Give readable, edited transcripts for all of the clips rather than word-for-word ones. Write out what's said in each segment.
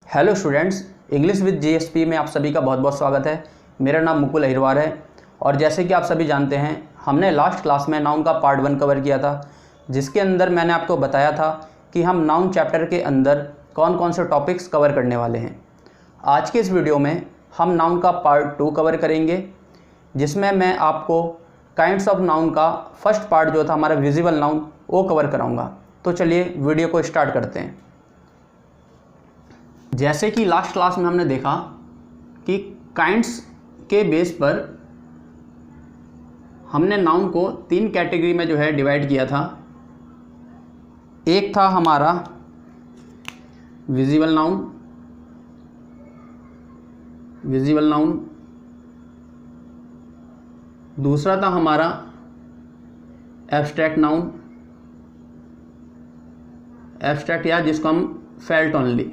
Hello students, English with GSP में आप सभी का बहुत बहुत स्वागत है। मेरा नाम मुकुल अहिरवार है और जैसे कि आप सभी जानते हैं, हमने लास्ट क्लास में नाउन का पार्ट 1 कवर किया था, जिसके अंदर मैंने आपको बताया था कि हम नाउन चैप्टर के अंदर कौन कौन से टॉपिक्स कवर करने वाले हैं। आज के इस वीडियो में हम नाउन का पार्ट 2 कवर करेंगे, जिसमें मैं आपको काइंड्स ऑफ नाउन का फर्स्ट पार्ट जो था हमारा विजिबल नाउन वो कवर कराऊँगा। तो चलिए वीडियो को स्टार्ट करते हैं। जैसे कि लास्ट क्लास में हमने देखा कि काइंड्स के बेस पर हमने नाउन को 3 कैटेगरी में जो है डिवाइड किया था। एक था हमारा विजिबल नाउन, दूसरा था हमारा एब्स्ट्रैक्ट नाउन, एब्स्ट्रैक्ट या जिसको हम फेल्ट ओनली,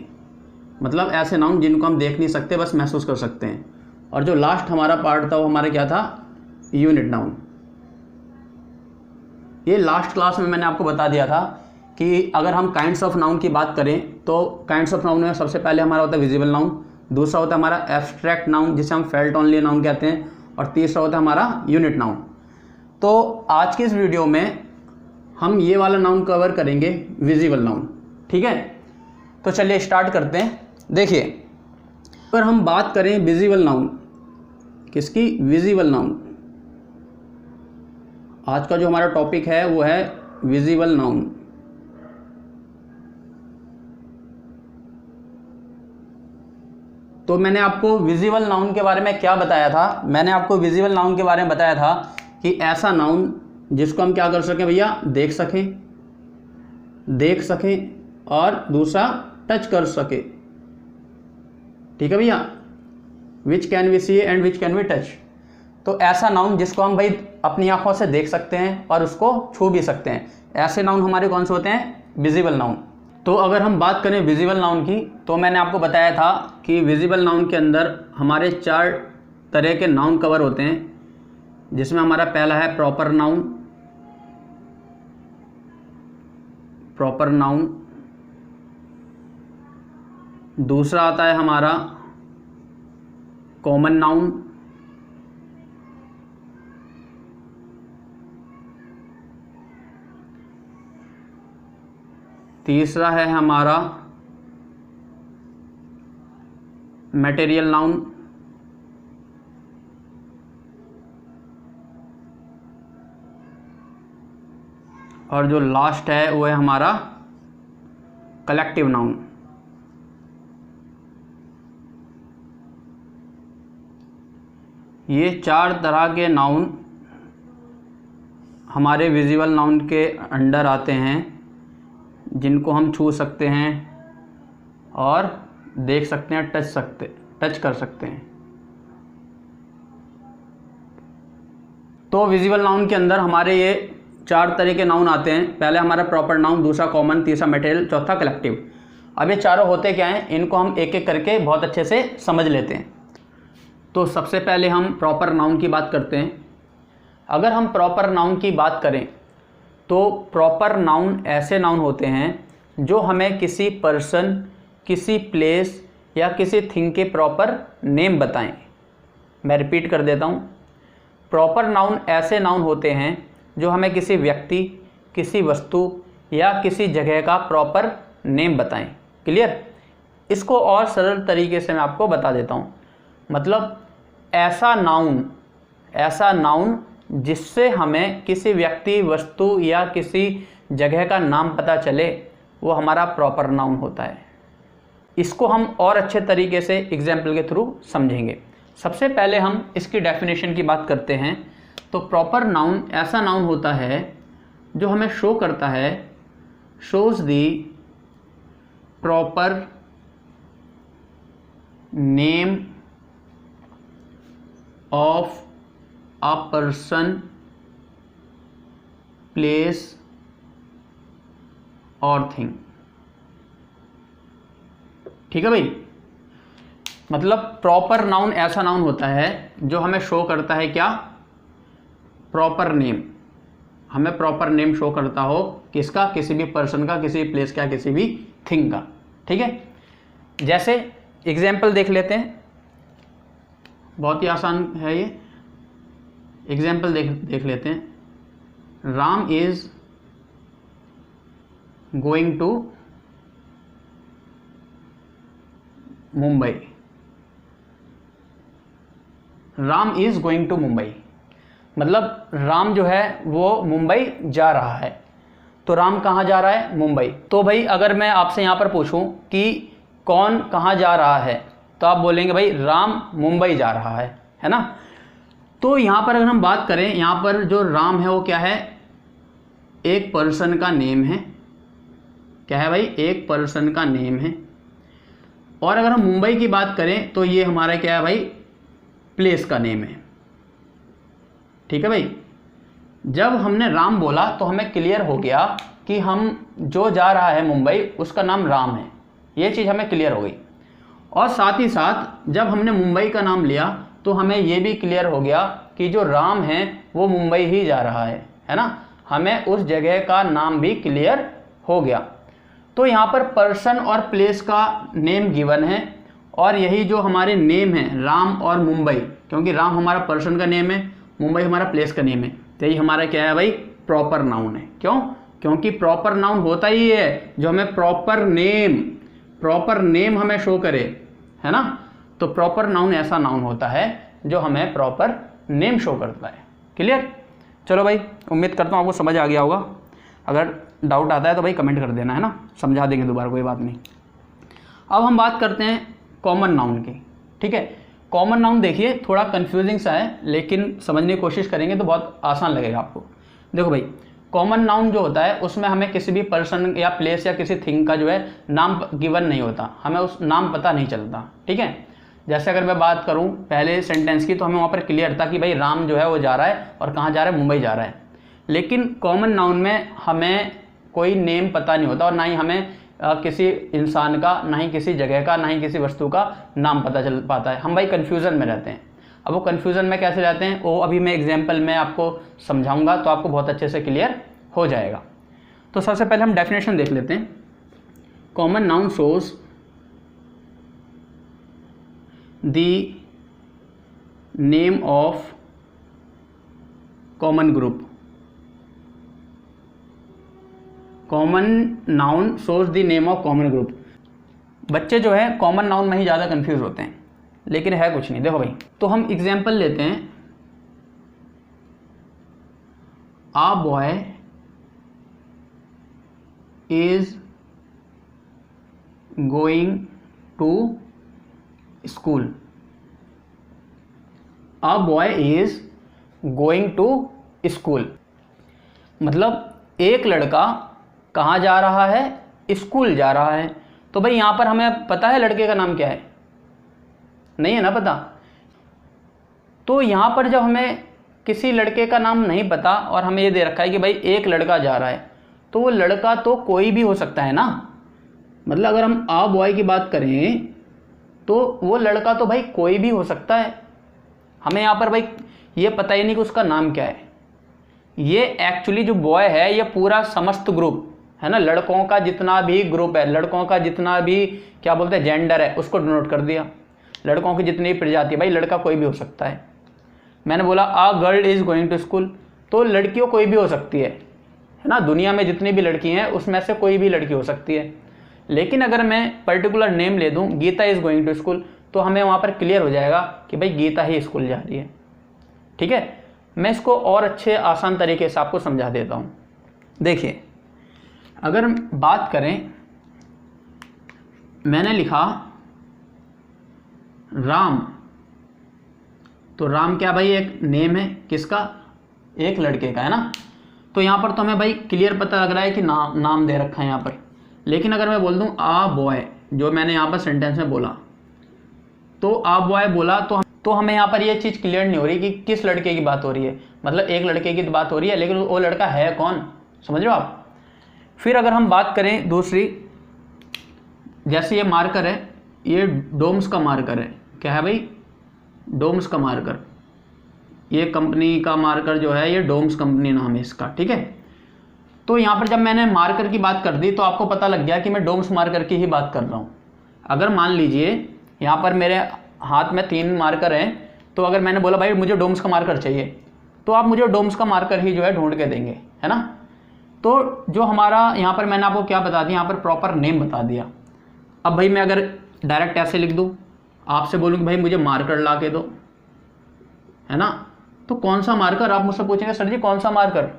मतलब ऐसे नाउन जिनको हम देख नहीं सकते, बस महसूस कर सकते हैं। और जो लास्ट हमारा पार्ट था वो हमारा क्या था, यूनिट नाउन। ये लास्ट क्लास में मैंने आपको बता दिया था कि अगर हम काइंड्स ऑफ नाउन की बात करें तो काइंड्स ऑफ नाउन में सबसे पहले हमारा होता है विजिबल नाउन, दूसरा होता है हमारा एब्स्ट्रैक्ट नाउन जिसे हम फेल्ट ओनली नाउन कहते हैं, और तीसरा होता है हमारा यूनिट नाउन। तो आज की इस वीडियो में हम ये वाला नाउन कवर करेंगे, विजिबल नाउन। ठीक है, तो चलिए स्टार्ट करते हैं। देखिए, अगर हम बात करें विजिबल नाउन, किसकी, विजिबल नाउन, आज का जो हमारा टॉपिक है वो है विजिबल नाउन। तो मैंने आपको विजिबल नाउन के बारे में क्या बताया था, मैंने आपको विजिबल नाउन के बारे में बताया था कि ऐसा नाउन जिसको हम क्या कर सकें भैया, देख सकें और दूसरा टच कर सके। ठीक है भैया, which can we see and which can we touch. तो ऐसा नाउन जिसको हम भाई अपनी आंखों से देख सकते हैं और उसको छू भी सकते हैं, ऐसे नाउन हमारे कौन से होते हैं, विजिबल नाउन। तो अगर हम बात करें विजिबल नाउन की, तो मैंने आपको बताया था कि विजिबल नाउन के अंदर हमारे 4 तरह के नाउन कवर होते हैं, जिसमें हमारा पहला है प्रॉपर नाउन, दूसरा आता है हमारा कॉमन नाउन, तीसरा है हमारा मटेरियल नाउन, और जो लास्ट है वो है हमारा कलेक्टिव नाउन। ये 4 तरह के नाउन हमारे विजिबल नाउन के अंडर आते हैं, जिनको हम छू सकते हैं और देख सकते हैं, टच कर सकते हैं। तो विजिबल नाउन के अंदर हमारे ये 4 तरह के नाउन आते हैं। पहले हमारा प्रॉपर नाउन, दूसरा कॉमन, तीसरा मटेरियल, चौथा कलेक्टिव। अब ये चारों होते क्या हैं, इनको हम एक एक करके बहुत अच्छे से समझ लेते हैं। तो सबसे पहले हम प्रॉपर नाउन की बात करते हैं। अगर हम प्रॉपर नाउन की बात करें तो प्रॉपर नाउन ऐसे नाउन होते हैं जो हमें किसी पर्सन, किसी प्लेस या किसी थिंग के प्रॉपर नेम बताएं। मैं रिपीट कर देता हूँ, प्रॉपर नाउन ऐसे नाउन होते हैं जो हमें किसी व्यक्ति, किसी वस्तु या किसी जगह का प्रॉपर नेम बताएं। क्लियर? इसको और सरल तरीके से मैं आपको बता देता हूँ। मतलब ऐसा नाउन जिससे हमें किसी व्यक्ति, वस्तु या किसी जगह का नाम पता चले, वो हमारा प्रॉपर नाउन होता है। इसको हम और अच्छे तरीके से एग्जाम्पल के थ्रू समझेंगे। सबसे पहले हम इसकी डेफिनेशन की बात करते हैं। तो प्रॉपर नाउन ऐसा नाउन होता है जो हमें शो करता है, shows the proper name of a person, place और थिंग। ठीक है भाई, मतलब प्रॉपर नाउन ऐसा नाउन होता है जो हमें शो करता है क्या, प्रॉपर नेम। हमें प्रॉपर नेम शो करता हो किसका, किसी भी पर्सन का, किसी भी प्लेस का, किसी भी थिंग का। ठीक है, जैसे एग्जाम्पल देख लेते हैं, बहुत ही आसान है ये। एग्जाम्पल देख लेते हैं। Ram is going to Mumbai. Ram is going to Mumbai, मतलब राम जो है वो मुंबई जा रहा है। तो राम कहाँ जा रहा है? मुंबई। तो भाई अगर मैं आपसे यहाँ पर पूछूं कि कौन कहाँ जा रहा है, तो आप बोलेंगे भाई राम मुंबई जा रहा है ना। तो यहाँ पर अगर हम बात करें, यहाँ पर जो राम है वो क्या है? एक पर्सन का नेम है। क्या है भाई? एक पर्सन का नेम है। और अगर हम मुंबई की बात करें तो ये हमारा क्या है भाई? प्लेस का नेम है। ठीक है भाई। जब हमने राम बोला तो हमें क्लियर हो गया कि हम जो जा रहा है मुंबई उसका नाम राम है, ये चीज़ हमें क्लियर हो गई। और साथ ही साथ जब हमने मुंबई का नाम लिया तो हमें ये भी क्लियर हो गया कि जो राम है वो मुंबई ही जा रहा है ना। हमें उस जगह का नाम भी क्लियर हो गया। तो यहाँ पर पर्सन और प्लेस का नेम गिवन है, और यही जो हमारे नेम है राम और मुंबई, क्योंकि राम हमारा पर्सन का नेम है, मुंबई हमारा प्लेस का नेम है, तो यही हमारा क्या है भाई? प्रॉपर नाउन है। क्यों? क्योंकि प्रॉपर नाउन होता ही है जो हमें प्रॉपर नेम हमें शो करे, है ना। तो प्रॉपर नाउन ऐसा नाउन होता है जो हमें प्रॉपर नेम शो करता है। क्लियर? चलो भाई, उम्मीद करता हूँ आपको समझ आ गया होगा। अगर डाउट आता है तो भाई कमेंट कर देना, है ना, समझा देंगे दोबारा, कोई बात नहीं। अब हम बात करते हैं कॉमन नाउन की। ठीक है, कॉमन नाउन देखिए थोड़ा कंफ्यूजिंग सा है, लेकिन समझने की कोशिश करेंगे तो बहुत आसान लगेगा आपको। देखो भाई, कॉमन नाउन जो होता है उसमें हमें किसी भी पर्सन या प्लेस या किसी थिंग का जो है नाम गिवन नहीं होता, हमें उस नाम पता नहीं चलता। ठीक है, जैसे अगर मैं बात करूं पहले सेंटेंस की, तो हमें वहाँ पर क्लियर था कि भाई राम जो है वो जा रहा है, और कहाँ जा रहा है? मुंबई जा रहा है। लेकिन कॉमन नाउन में हमें कोई नेम पता नहीं होता, और ना ही हमें किसी इंसान का, ना ही किसी जगह का, ना ही किसी वस्तु का नाम पता चल पाता है। हम भाई कन्फ्यूज़न में रहते हैं। अब वो कन्फ्यूज़न में कैसे रहते हैं वो अभी मैं एग्जाम्पल में आपको समझाऊंगा, तो आपको बहुत अच्छे से क्लियर हो जाएगा। तो सबसे पहले हम डेफिनेशन देख लेते हैं। Common noun shows the name of common group. Common noun shows the name of common group. बच्चे जो है कॉमन नाउन में ही ज़्यादा कंफ्यूज होते हैं, लेकिन है कुछ नहीं। देखो भाई, तो हम एग्जाम्पल लेते हैं। A boy is going to school. A boy is going to school, मतलब एक लड़का कहाँ जा रहा है? स्कूल जा रहा है। तो भाई यहाँ पर हमें पता है लड़के का नाम क्या है? नहीं है ना पता। तो यहाँ पर जब हमें किसी लड़के का नाम नहीं पता और हमें ये दे रखा है कि भाई एक लड़का जा रहा है, तो वो लड़का तो कोई भी हो सकता है ना। मतलब अगर हम आ बॉय की बात करें तो वो लड़का तो भाई कोई भी हो सकता है। हमें यहाँ पर भाई ये पता ही नहीं कि उसका नाम क्या है। ये एक्चुअली जो बॉय है ये पूरा समस्त ग्रुप है ना, लड़कों का जितना भी ग्रुप है, लड़कों का जितना भी क्या बोलते हैं जेंडर है, उसको डिनोट कर दिया। लड़कों की जितनी प्रजाति, भाई लड़का कोई भी हो सकता है। मैंने बोला a girl is going to school, तो लड़कियों कोई भी हो सकती है ना। दुनिया में जितनी भी लड़की हैं उसमें से कोई भी लड़की हो सकती है। लेकिन अगर मैं पर्टिकुलर नेम ले दूं, Geeta is going to school, तो हमें वहाँ पर क्लियर हो जाएगा कि भाई गीता ही स्कूल जा रही है। ठीक है, मैं इसको और अच्छे आसान तरीके से आपको समझा देता हूँ। देखिए, अगर बात करें, मैंने लिखा राम, तो राम क्या भाई? एक नेम है, किसका? एक लड़के का, है ना। तो यहाँ पर तो हमें भाई क्लियर पता लग रहा है कि नाम दे रखा है यहाँ पर। लेकिन अगर मैं बोल दूँ आ बॉय, जो मैंने यहाँ पर सेंटेंस में बोला, तो आ बॉय बोला तो हमें यहाँ पर ये चीज़ क्लियर नहीं हो रही कि किस लड़के की बात हो रही है। मतलब एक लड़के की बात हो रही है, लेकिन वो लड़का है कौन? समझ रहे हो आप। फिर अगर हम बात करें दूसरी, जैसे ये मार्कर है, ये डोम्स का मार्कर है। क्या है भाई? डोम्स का मार्कर। ये कंपनी का मार्कर जो है, ये डोम्स कंपनी नाम है इसका। ठीक है, तो यहाँ पर जब मैंने मार्कर की बात कर दी तो आपको पता लग गया कि मैं डोम्स मार्कर की ही बात कर रहा हूँ। अगर मान लीजिए यहाँ पर मेरे हाथ में 3 मार्कर हैं, तो अगर मैंने बोला भाई मुझे डोम्स का मार्कर चाहिए, तो आप मुझे डोम्स का मार्कर ही जो है ढूंढ के देंगे, है ना। तो जो हमारा यहाँ पर मैंने आपको क्या बता दिया, यहाँ पर प्रॉपर नेम बता दिया। अब भाई मैं अगर डायरेक्ट ऐसे लिख दूँ, आपसे बोलूँ कि भाई मुझे मार्कर ला के दो, है ना, तो कौन सा मार्कर, आप मुझसे पूछेंगे सर जी कौन सा मार्कर,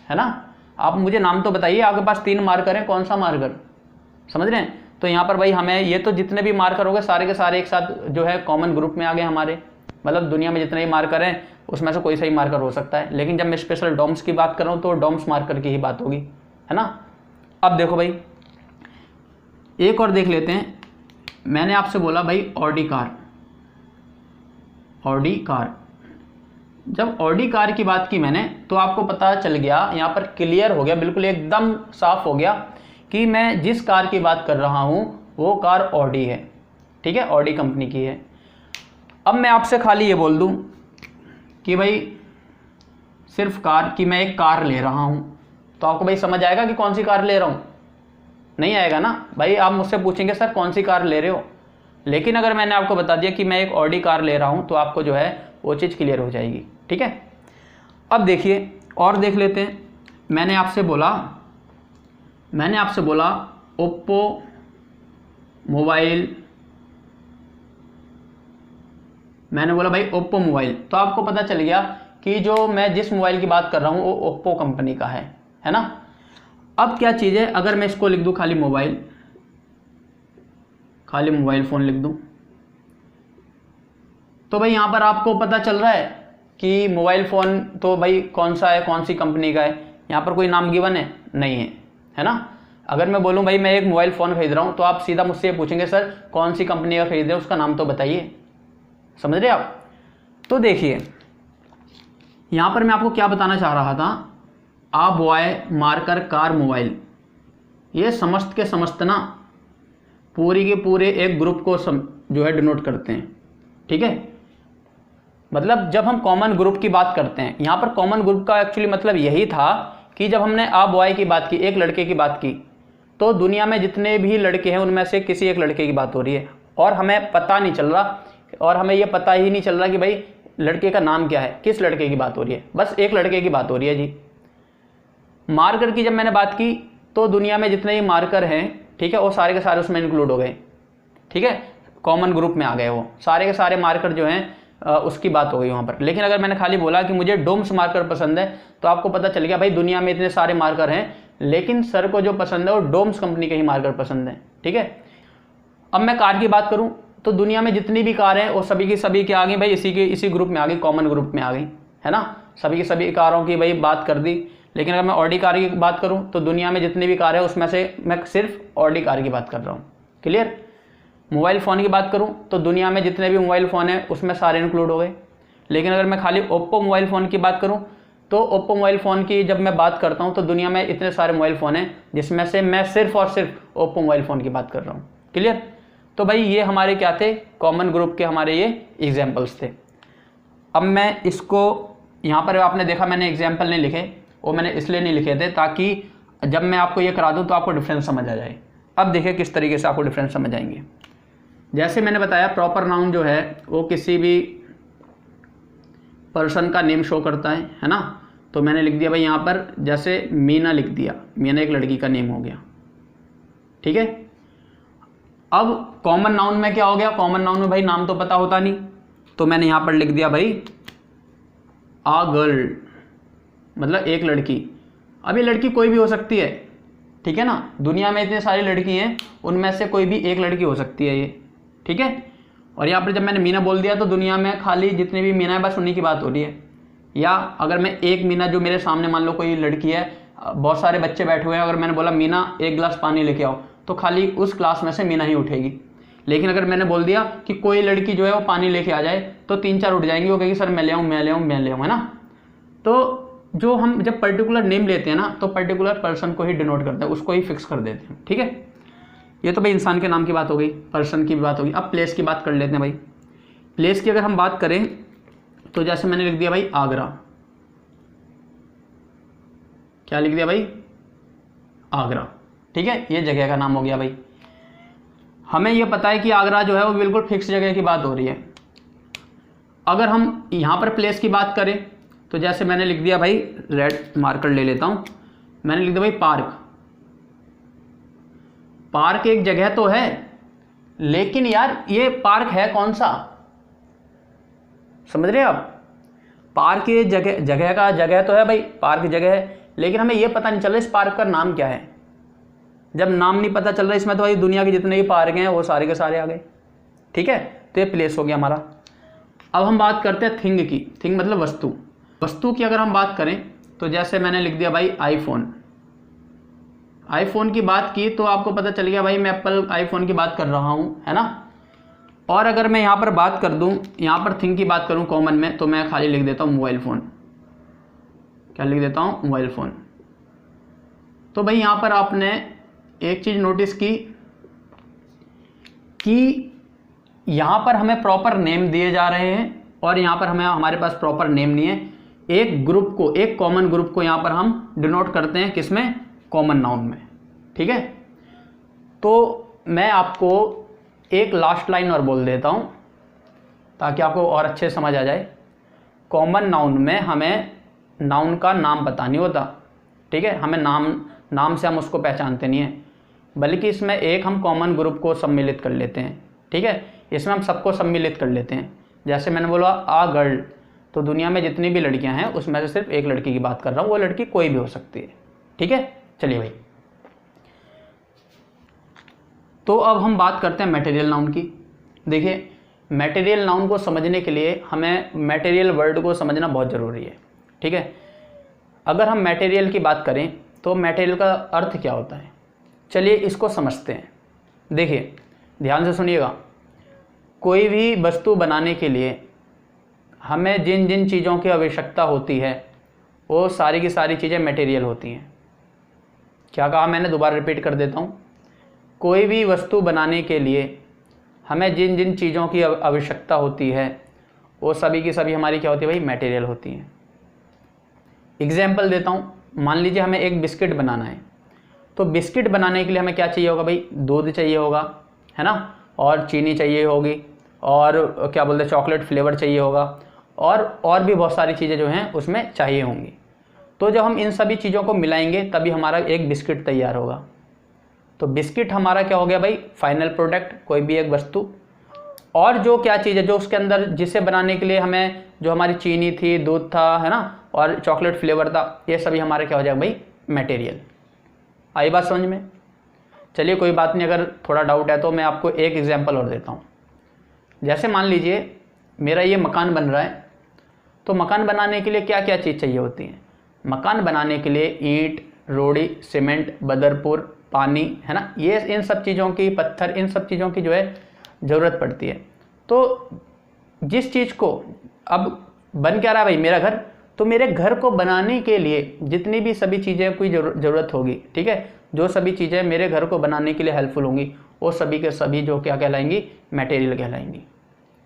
है ना। आप मुझे नाम तो बताइए, आपके पास 3 मार्कर हैं, कौन सा मार्कर, समझ रहे हैं। तो यहाँ पर भाई हमें ये तो जितने भी मार्कर हो गए सारे के सारे एक साथ जो है कॉमन ग्रुप में आ गए हमारे, मतलब दुनिया में जितने भी मार्कर हैं उसमें से कोई सा ही मार्कर हो सकता है। लेकिन जब मैं स्पेशल डॉम्स की बात कर रहा हूँ तो डॉम्स मार्कर की ही बात होगी, है ना। अब देखो भाई एक और देख लेते हैं। मैंने आपसे बोला भाई ऑडी कार, ऑडी कार, जब ऑडी कार की बात की मैंने तो आपको पता चल गया, यहाँ पर क्लियर हो गया, बिल्कुल एकदम साफ हो गया कि मैं जिस कार की बात कर रहा हूँ वो कार ऑडी है, ठीक है, ऑडी कंपनी की है। अब मैं आपसे खाली ये बोल दूँ कि भाई सिर्फ कार की, मैं एक कार ले रहा हूँ, तो आपको भाई समझ आएगा कि कौन सी कार ले रहा हूँ, नहीं आएगा ना भाई। आप मुझसे पूछेंगे सर कौन सी कार ले रहे हो, लेकिन अगर मैंने आपको बता दिया कि मैं एक ऑडी कार ले रहा हूँ तो आपको जो है वो चीज़ क्लियर हो जाएगी, ठीक है। अब देखिए और देख लेते हैं। मैंने आपसे बोला ओप्पो मोबाइल, मैंने बोला भाई ओप्पो मोबाइल, तो आपको पता चल गया कि जो मैं जिस मोबाइल की बात कर रहा हूँ वो ओप्पो कंपनी का है ना। अब क्या चीज़ है, अगर मैं इसको लिख दूँ खाली मोबाइल फ़ोन लिख दूँ, तो भाई यहाँ पर आपको पता चल रहा है कि मोबाइल फ़ोन तो भाई कौन सा है, कौन सी कंपनी का है, यहाँ पर कोई नाम गिवन है नहीं है ना। अगर मैं बोलूँ भाई मैं एक मोबाइल फ़ोन खरीद रहा हूँ तो आप सीधा मुझसे पूछेंगे सर कौन सी कंपनी का खरीद रहे हैं, उसका नाम तो बताइए, समझ रहे आप। तो देखिए यहाँ पर मैं आपको क्या बताना चाह रहा था, आ बॉय मार्कर कार मोबाइल, ये समस्त के समस्त ना पूरी के पूरे एक ग्रुप को जो है डिनोट करते हैं, ठीक है। मतलब जब हम कॉमन ग्रुप की बात करते हैं, यहाँ पर कॉमन ग्रुप का एक्चुअली मतलब यही था कि जब हमने आ बॉय की बात की, एक लड़के की बात की, तो दुनिया में जितने भी लड़के हैं उनमें से किसी एक लड़के की बात हो रही है और हमें पता नहीं चल रहा, और हमें यह पता ही नहीं चल रहा कि भाई लड़के का नाम क्या है, किस लड़के की बात हो रही है, बस एक लड़के की बात हो रही है जी। मार्कर की जब मैंने बात की तो दुनिया में जितने भी मार्कर हैं, ठीक है, वो सारे के सारे उसमें इंक्लूड हो गए, ठीक है, कॉमन ग्रुप में आ गए, वो सारे के सारे मार्कर जो हैं उसकी बात हो गई वहाँ पर। लेकिन अगर मैंने खाली बोला कि मुझे डोम्स मार्कर पसंद है, तो आपको पता चल गया भाई दुनिया में इतने सारे मार्कर हैं, लेकिन सर को जो पसंद है वो डोम्स कंपनी के ही मार्कर पसंद है, ठीक है। अब मैं कार की बात करूँ तो दुनिया में जितनी भी कार हैं वो सभी की सभी क्या आ गई भाई, इसी ग्रुप में आ गई, कॉमन ग्रुप में आ गई, है ना। सभी की सभी कारों की भाई बात कर दी। लेकिन अगर मैं ऑडी कार की बात करूं तो दुनिया में जितनी भी कार है उसमें से मैं सिर्फ ऑडी कार की बात कर रहा हूं, क्लियर। मोबाइल फ़ोन की बात करूं तो दुनिया में जितने भी मोबाइल फ़ोन हैं उसमें सारे इंक्लूड हो गए। लेकिन अगर मैं खाली ओप्पो मोबाइल फ़ोन की बात करूं तो ओप्पो मोबाइल फ़ोन की जब मैं बात करता हूं तो दुनिया में इतने सारे मोबाइल फ़ोन हैं जिसमें से मैं सिर्फ और सिर्फ ओप्पो मोबाइल फ़ोन की बात कर रहा हूँ, क्लियर। तो भाई ये हमारे क्या थे, कॉमन ग्रुप के हमारे ये एग्जाम्पल्स थे। अब मैं इसको यहाँ पर आपने देखा मैंने एग्जाम्पल नहीं लिखे, वो मैंने इसलिए नहीं लिखे थे ताकि जब मैं आपको ये करा दूँ तो आपको डिफरेंस समझ आ जाए। अब देखिए किस तरीके से आपको डिफरेंस समझ आएंगे। जैसे मैंने बताया प्रॉपर नाउन जो है वो किसी भी पर्सन का नेम शो करता है ना। तो मैंने लिख दिया भाई यहाँ पर, जैसे मीना लिख दिया, मीना एक लड़की का नेम हो गया, ठीक है। अब कॉमन नाउन में क्या हो गया, कॉमन नाउन में भाई नाम तो पता होता नहीं, तो मैंने यहाँ पर लिख दिया भाई आ गर्ल, मतलब एक लड़की। अब ये लड़की कोई भी हो सकती है, ठीक है ना, दुनिया में इतनी सारी लड़की हैं उनमें से कोई भी एक लड़की हो सकती है ये, ठीक है। और यहाँ पर जब मैंने मीना बोल दिया तो दुनिया में खाली जितनी भी मीना है बस उन्हीं की बात हो रही है। या अगर मैं एक मीना जो मेरे सामने मान लो कोई लड़की है, बहुत सारे बच्चे बैठे हुए हैं, अगर मैंने बोला मीना एक गिलास पानी लेके आओ तो खाली उस क्लास में से मीना ही उठेगी। लेकिन अगर मैंने बोल दिया कि कोई लड़की जो है वो पानी लेके आ जाए तो 3-4 उठ जाएंगी, वो कहेगी सर मैं ले आऊँ मैं ले आऊँ मैं ले आऊँ, है ना। तो जो हम जब पर्टिकुलर नेम लेते हैं ना तो पर्टिकुलर पर्सन को ही डिनोट करते हैं, उसको ही फिक्स कर देते हैं, ठीक है। ये तो भाई इंसान के नाम की बात हो गई, पर्सन की बात होगी। अब प्लेस की बात कर लेते हैं भाई। प्लेस की अगर हम बात करें तो जैसे मैंने लिख दिया भाई आगरा, क्या लिख दिया भाई, आगरा, ठीक है, ये जगह का नाम हो गया भाई। हमें ये पता है कि आगरा जो है वो बिल्कुल फिक्स जगह की बात हो रही है। अगर हम यहाँ पर प्लेस की बात करें तो जैसे मैंने लिख दिया भाई, रेड मार्कर ले लेता हूँ, मैंने लिख दिया भाई पार्क। पार्क एक जगह तो है, लेकिन यार ये पार्क है कौन सा, समझ रहे हैं आप? पार्क ये जगह तो है भाई, पार्क जगह है, लेकिन हमें ये पता नहीं चल रहा इस पार्क का नाम क्या है। जब नाम नहीं पता चल रहा इसमें तो भाई दुनिया के जितने भी पार्क हैं वो सारे के सारे आ गए। ठीक है, तो ये प्लेस हो गया हमारा। अब हम बात करते हैं थिंग की। थिंग मतलब वस्तु। वस्तु की अगर हम बात करें तो जैसे मैंने लिख दिया भाई आईफोन। आईफोन की बात की तो आपको पता चल गया भाई मैं एप्पल आईफोन की बात कर रहा हूँ, है ना। और अगर मैं यहाँ पर बात कर दूँ, यहाँ पर थिंग की बात करूँ कॉमन में, तो मैं खाली लिख देता हूँ मोबाइल फ़ोन। क्या लिख देता हूँ? Mobile phone. तो भाई यहाँ पर आपने एक चीज़ नोटिस की कि यहाँ पर हमें प्रॉपर नेम दिए जा रहे हैं और यहाँ पर हमारे पास प्रॉपर नेम नहीं है। एक ग्रुप को, एक कॉमन ग्रुप को यहाँ पर हम डिनोट करते हैं किसमें? कॉमन नाउन में। ठीक है, तो मैं आपको एक लास्ट लाइन और बोल देता हूँ ताकि आपको और अच्छे समझ आ जाए। कॉमन नाउन में हमें नाउन का नाम पता नहीं होता। ठीक है, हमें नाम से हम उसको पहचानते नहीं हैं, बल्कि इसमें एक हम कॉमन ग्रुप को सम्मिलित कर लेते हैं। ठीक है, इसमें हम सबको सम्मिलित कर लेते हैं। जैसे मैंने बोला आ गर्ल, तो दुनिया में जितनी भी लड़कियां हैं उसमें से सिर्फ एक लड़की की बात कर रहा हूँ, वो लड़की कोई भी हो सकती है। ठीक है, चलिए भाई, तो अब हम बात करते हैं मटेरियल नाउन की। देखिए, मटेरियल नाउन को समझने के लिए हमें मटेरियल वर्ड को समझना बहुत ज़रूरी है। ठीक है, अगर हम मटेरियल की बात करें तो मटेरियल का अर्थ क्या होता है, चलिए इसको समझते हैं। देखिए ध्यान से सुनिएगा, कोई भी वस्तु बनाने के लिए हमें जिन जिन चीज़ों की आवश्यकता होती है वो सारी की सारी चीज़ें मटेरियल होती हैं। क्या कहा मैंने? दोबारा रिपीट कर देता हूँ। कोई भी वस्तु बनाने के लिए हमें जिन जिन चीज़ों की आवश्यकता होती है वो सभी की सभी हमारी क्या होती है भाई? मटेरियल होती हैं। एग्जाम्पल देता हूँ, मान लीजिए हमें एक बिस्किट बनाना है, तो बिस्किट बनाने के लिए हमें क्या चाहिए होगा भाई? दूध चाहिए होगा, है ना, और चीनी चाहिए होगी, और क्या बोलते हैं चॉकलेट फ्लेवर चाहिए होगा, और भी बहुत सारी चीज़ें जो हैं उसमें चाहिए होंगी। तो जब हम इन सभी चीज़ों को मिलाएंगे तभी हमारा एक बिस्किट तैयार होगा। तो बिस्किट हमारा क्या हो गया भाई? फाइनल प्रोडक्ट, कोई भी एक वस्तु। और जो क्या चीज़ है जो उसके अंदर, जिसे बनाने के लिए हमें जो हमारी चीनी थी, दूध था, है ना, और चॉकलेट फ्लेवर था, ये सभी हमारे क्या हो जाएगा भाई? मटेरियल। आई बात समझ में? चलिए कोई बात नहीं, अगर थोड़ा डाउट है तो मैं आपको एक एग्जांपल और देता हूँ। जैसे मान लीजिए मेरा ये मकान बन रहा है, तो मकान बनाने के लिए क्या क्या चीज़ चाहिए होती है? मकान बनाने के लिए ईंट, रोड़ी, सीमेंट, बदरपुर, पानी, है ना, ये इन सब चीज़ों की, पत्थर, इन सब चीज़ों की जो है ज़रूरत पड़ती है। तो जिस चीज़ को अब बन क्या रहा है भाई? मेरा घर। तो मेरे घर को बनाने के लिए जितनी भी सभी चीज़ें की ज़रूरत होगी, ठीक है, जो सभी चीज़ें मेरे घर को बनाने के लिए हेल्पफुल होंगी, वो सभी के सभी जो क्या कहलाएंगी? मटेरियल कहलाएंगी।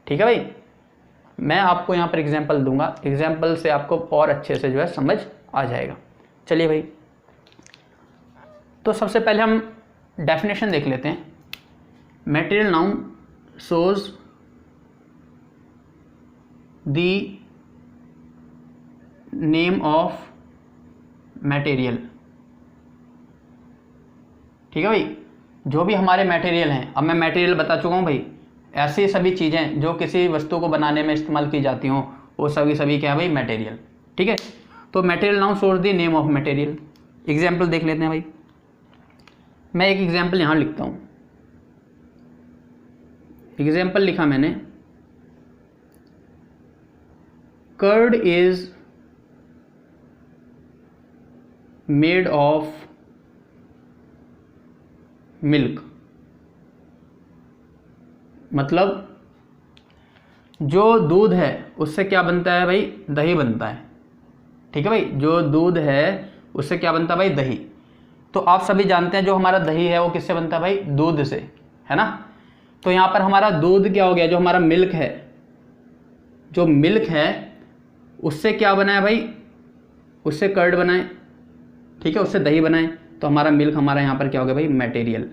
ठीक है भाई, मैं आपको यहाँ पर एग्जांपल दूंगा, एग्जांपल से आपको और अच्छे से जो है समझ आ जाएगा। चलिए भाई, तो सबसे पहले हम डेफिनेशन देख लेते हैं। Material noun shows the name of material. ठीक है भाई, जो भी हमारे मटेरियल हैं, अब मैं मटेरियल बता चुका हूँ भाई, ऐसी सभी चीज़ें जो किसी वस्तु को बनाने में इस्तेमाल की जाती हों वो सभी क्या है भाई? मटेरियल। ठीक है, तो material noun shows the name of material. Example देख लेते हैं भाई। मैं एक एग्जाम्पल यहाँ लिखता हूँ। एग्जाम्पल लिखा मैंने, curd is made of milk. मतलब जो दूध है उससे क्या बनता है भाई? दही बनता है। ठीक है भाई, जो दूध है उससे क्या बनता है भाई? दही। तो आप सभी जानते हैं जो हमारा दही है वो किससे बनता है भाई? दूध से, है ना। तो यहाँ पर हमारा दूध क्या हो गया? जो हमारा मिल्क है, जो मिल्क है उससे क्या बनाया भाई? उससे कर्ड बनाए, ठीक है, उससे दही बनाए, तो हमारा मिल्क हमारा यहाँ पर क्या हो गया भाई? मटेरियल।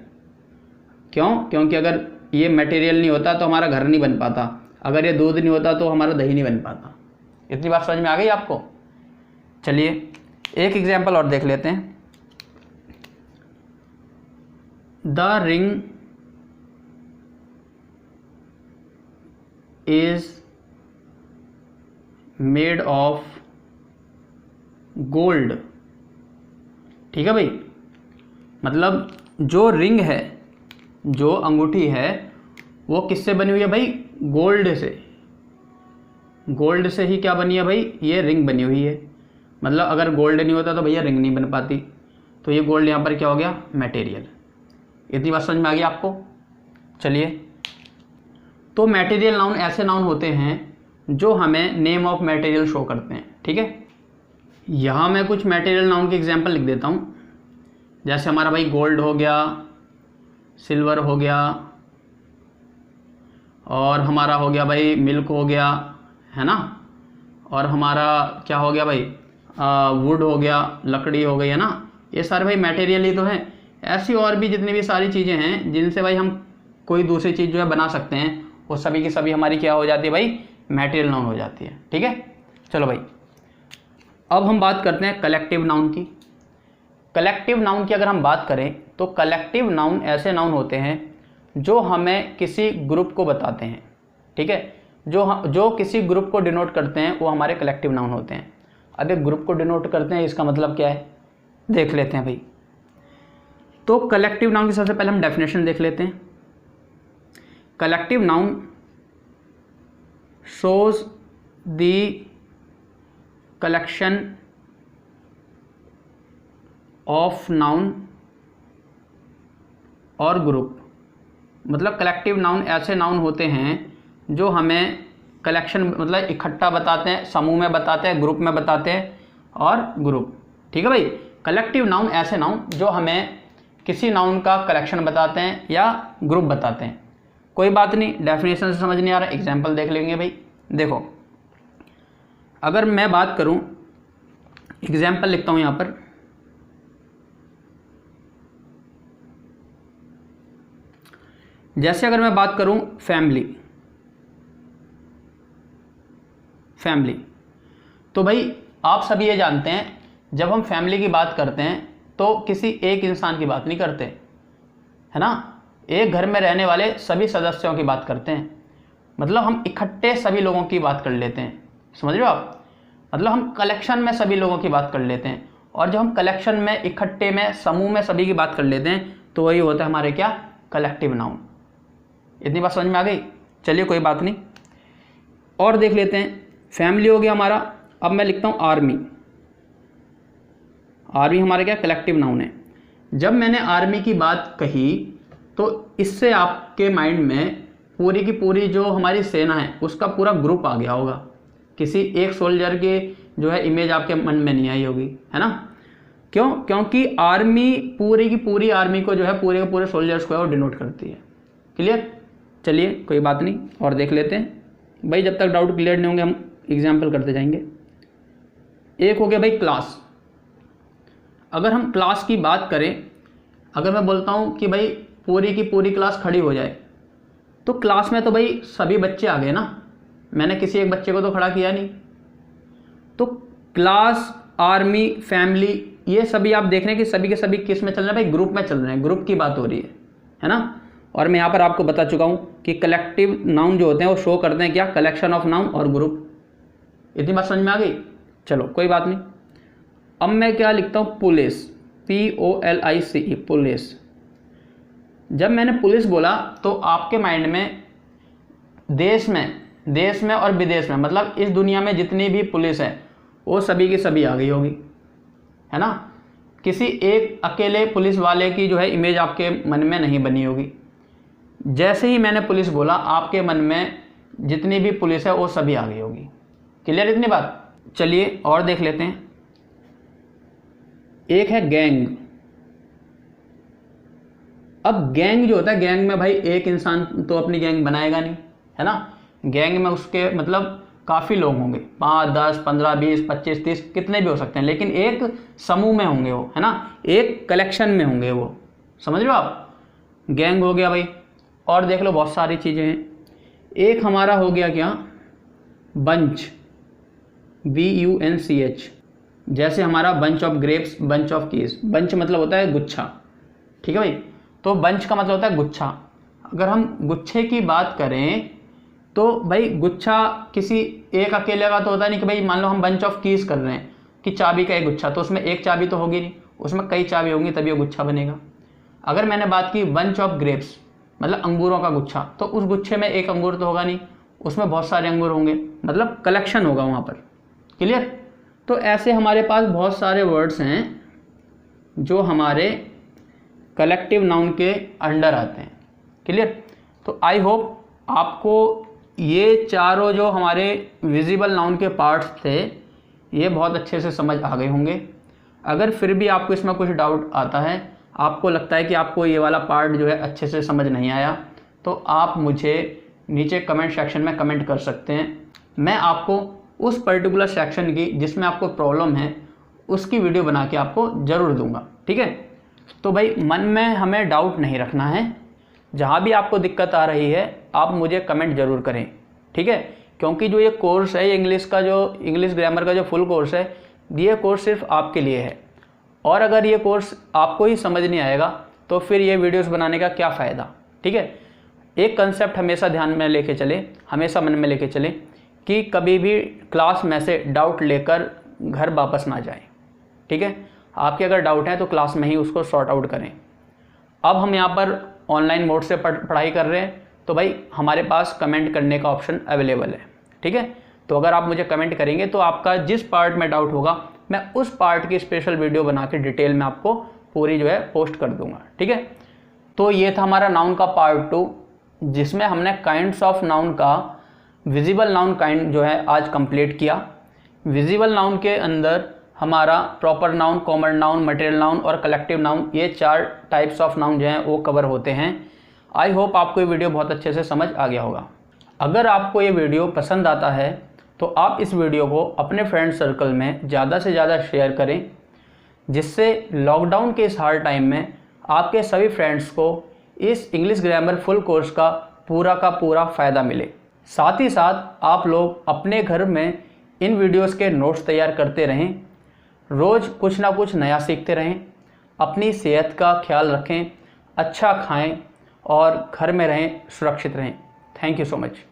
क्यों? क्योंकि अगर ये मटेरियल नहीं होता तो हमारा घर नहीं बन पाता, अगर ये दूध नहीं होता तो हमारा दही नहीं बन पाता। इतनी बात समझ में आ गई आपको? चलिए एक एग्जाम्पल और देख लेते हैं। The ring is made of gold. ठीक है भाई, मतलब जो रिंग है, जो अंगूठी है, वो किससे बनी हुई है भाई? गोल्ड से। गोल्ड से ही क्या बनी है भाई? ये रिंग बनी हुई है। मतलब अगर गोल्ड नहीं होता तो भैया रिंग नहीं बन पाती। तो ये गोल्ड यहाँ पर क्या हो गया? मटेरियल। इतनी बात समझ में आ गई आपको? चलिए, तो मटेरियल नाउन ऐसे नाउन होते हैं जो हमें नेम ऑफ मटेरियल शो करते हैं। ठीक है, यहाँ मैं कुछ मटेरियल नाउन के एग्जाम्पल लिख देता हूँ। जैसे हमारा भाई गोल्ड हो गया, सिल्वर हो गया, और हमारा हो गया भाई मिल्क हो गया, है ना, और हमारा क्या हो गया भाई? वुड हो गया, लकड़ी हो गई, है ना। ये सारे भाई मटेरियल ही तो हैं। ऐसी और भी जितनी भी सारी चीज़ें हैं जिनसे भाई हम कोई दूसरी चीज़ जो है बना सकते हैं, वो सभी की सभी हमारी क्या हो जाती है भाई? मटेरियल नाउन हो जाती है। ठीक है, चलो भाई अब हम बात करते हैं कलेक्टिव नाउन की। कलेक्टिव नाउन की अगर हम बात करें तो कलेक्टिव नाउन ऐसे नाउन होते हैं जो हमें किसी ग्रुप को बताते हैं। ठीक है, जो किसी ग्रुप को डिनोट करते हैं वो हमारे कलेक्टिव नाउन होते हैं। अब एक ग्रुप को डिनोट करते हैं, इसका मतलब क्या है देख लेते हैं भाई। तो कलेक्टिव नाउन की सबसे पहले हम डेफिनेशन देख लेते हैं। Collective noun shows the collection of noun और ग्रुप। मतलब कलेक्टिव नाउन ऐसे नाउन होते हैं जो हमें कलेक्शन मतलब इकट्ठा बताते हैं, समूह में बताते हैं, ग्रुप में बताते हैं और ग्रुप। ठीक है भाई, कलेक्टिव नाउन ऐसे नाउन जो हमें किसी नाउन का कलेक्शन बताते हैं या ग्रुप बताते हैं। कोई बात नहीं, डेफिनेशन से समझ नहीं आ रहा, एग्जाम्पल देख लेंगे भाई। देखो, अगर मैं बात करूं, एग्जाम्पल लिखता हूं यहां पर। जैसे अगर मैं बात करूं फैमिली, तो भाई आप सभी ये जानते हैं जब हम फैमिली की बात करते हैं तो किसी एक इंसान की बात नहीं करते, है ना। एक घर में रहने वाले सभी सदस्यों की बात करते हैं। मतलब हम इकट्ठे सभी लोगों की बात कर लेते हैं, समझ रहे हो आप? मतलब हम कलेक्शन में सभी लोगों की बात कर लेते हैं, और जब हम कलेक्शन में, इकट्ठे में, समूह में सभी की बात कर लेते हैं तो वही होता है हमारे क्या? Collective noun. इतनी बात समझ में आ गई? चलिए कोई बात नहीं, और देख लेते हैं। फैमिली हो गया हमारा। अब मैं लिखता हूँ आर्मी। आर्मी हमारा क्या? कलेक्टिव नाउन है। जब मैंने आर्मी की बात कही तो इससे आपके माइंड में पूरी की पूरी जो हमारी सेना है उसका पूरा ग्रुप आ गया होगा। किसी एक सोल्जर के जो है इमेज आपके मन में नहीं आई होगी, है ना। क्यों? क्योंकि आर्मी पूरी की पूरी आर्मी को जो है पूरे के पूरे सोल्जर्स को है वो डिनोट करती है। क्लियर? चलिए कोई बात नहीं, और देख लेते हैं भाई। जब तक डाउट क्लियर नहीं होंगे हम एग्जाम्पल करते जाएंगे। एक हो गया भाई क्लास। अगर हम क्लास की बात करें, अगर मैं बोलता हूँ कि भाई पूरी की पूरी क्लास खड़ी हो जाए, तो क्लास में तो भाई सभी बच्चे आ गए ना, मैंने किसी एक बच्चे को तो खड़ा किया नहीं। तो क्लास, आर्मी, फैमिली, ये सभी आप देख रहे हैं कि सभी के सभी किस में चल रहे हैं भाई? ग्रुप में चल रहे हैं, ग्रुप की बात हो रही है ना। और मैं यहाँ पर आपको बता चुका हूँ कि कलेक्टिव नाउन जो होते हैं वो शो करते हैं क्या? कलेक्शन ऑफ नाउन और ग्रुप। इतनी बात समझ में आ गई? चलो कोई बात नहीं। अब मैं क्या लिखता हूँ? Police, POLICE, police. जब मैंने पुलिस बोला तो आपके माइंड में देश में और विदेश में, मतलब इस दुनिया में जितनी भी पुलिस है वो सभी की सभी आ गई होगी, है ना। किसी एक अकेले पुलिस वाले की जो है इमेज आपके मन में नहीं बनी होगी। जैसे ही मैंने पुलिस बोला आपके मन में जितनी भी पुलिस है वो सभी आ गई होगी। क्लियर इतनी बात? चलिए और देख लेते हैं। एक है गैंग। अब गैंग जो होता है, गैंग में भाई एक इंसान तो अपनी गैंग बनाएगा नहीं, है ना। गैंग में उसके मतलब काफ़ी लोग होंगे, 5, 10, 15, 20, 25, 30 कितने भी हो सकते हैं, लेकिन एक समूह में होंगे वो, है ना, एक कलेक्शन में होंगे वो, समझ रहे हो आप। गैंग हो गया भाई, और देख लो बहुत सारी चीज़ें हैं। एक हमारा हो गया क्या, बंच, BUNCH, जैसे हमारा bunch of grapes, bunch of keys. Bunch मतलब होता है गुच्छा, ठीक है भाई, तो बंच का मतलब होता है गुच्छा। अगर हम गुच्छे की बात करें तो भाई गुच्छा किसी एक अकेले का तो होता नहीं कि भाई मान लो हम बंच ऑफ कीज कर रहे हैं कि चाबी का एक गुच्छा, तो उसमें एक चाबी तो होगी नहीं, उसमें कई चाबी होंगी तभी वो गुच्छा बनेगा। अगर मैंने बात की बंच ऑफ ग्रेप्स मतलब अंगूरों का गुच्छा, तो उस गुच्छे में एक अंगूर तो होगा नहीं, उसमें बहुत सारे अंगूर होंगे, मतलब कलेक्शन होगा वहाँ पर। क्लियर। तो ऐसे हमारे पास बहुत सारे वर्ड्स हैं जो हमारे कलेक्टिव नाउन के अंडर आते हैं। क्लियर। तो आई होप आपको ये चारों जो हमारे विजिबल नाउन के पार्ट्स थे ये बहुत अच्छे से समझ आ गए होंगे। अगर फिर भी आपको इसमें कुछ डाउट आता है, आपको लगता है कि आपको ये वाला पार्ट जो है अच्छे से समझ नहीं आया, तो आप मुझे नीचे कमेंट सेक्शन में कमेंट कर सकते हैं। मैं आपको उस पर्टिकुलर सेक्शन की जिसमें आपको प्रॉब्लम है उसकी वीडियो बना के आपको ज़रूर दूंगा। ठीक है। तो भाई मन में हमें डाउट नहीं रखना है, जहाँ भी आपको दिक्कत आ रही है आप मुझे कमेंट ज़रूर करें। ठीक है। क्योंकि जो ये कोर्स है, ये इंग्लिश ग्रामर का जो फुल कोर्स है, ये कोर्स सिर्फ आपके लिए है। और अगर ये कोर्स आपको ही समझ नहीं आएगा तो फिर ये वीडियोस बनाने का क्या फ़ायदा। ठीक है। एक कंसेप्ट हमेशा ध्यान में लेके चले, हमेशा मन में लेके चले कि कभी भी क्लास में से डाउट लेकर घर वापस ना जाएं। ठीक है। आपके अगर डाउट है तो क्लास में ही उसको सॉर्ट आउट करें। अब हम यहाँ पर ऑनलाइन मोड से पढ़ाई कर रहे हैं, तो भाई हमारे पास कमेंट करने का ऑप्शन अवेलेबल है। ठीक है। तो अगर आप मुझे कमेंट करेंगे तो आपका जिस पार्ट में डाउट होगा मैं उस पार्ट की स्पेशल वीडियो बना के डिटेल में आपको पूरी जो है पोस्ट कर दूंगा। ठीक है। तो ये था हमारा नाउन का पार्ट 2, जिसमें हमने काइंड्स ऑफ नाउन का विजिबल नाउन काइंड जो है आज कंप्लीट किया। विजिबल नाउन के अंदर हमारा proper noun, common noun, material noun और कलेक्टिव नाउन, ये 4 टाइप्स ऑफ नाउन जो हैं वो कवर होते हैं। आई होप आपको ये वीडियो बहुत अच्छे से समझ आ गया होगा। अगर आपको ये वीडियो पसंद आता है तो आप इस वीडियो को अपने फ्रेंड सर्कल में ज़्यादा से ज़्यादा शेयर करें, जिससे लॉकडाउन के इस हार्ड टाइम में आपके सभी फ्रेंड्स को इस इंग्लिश ग्रामर फुल कोर्स का पूरा फ़ायदा मिले। साथ ही साथ आप लोग अपने घर में इन वीडियोस के नोट्स तैयार करते रहें, रोज़ कुछ ना कुछ नया सीखते रहें, अपनी सेहत का ख्याल रखें, अच्छा खाएं और घर में रहें, सुरक्षित रहें। Thank you so much.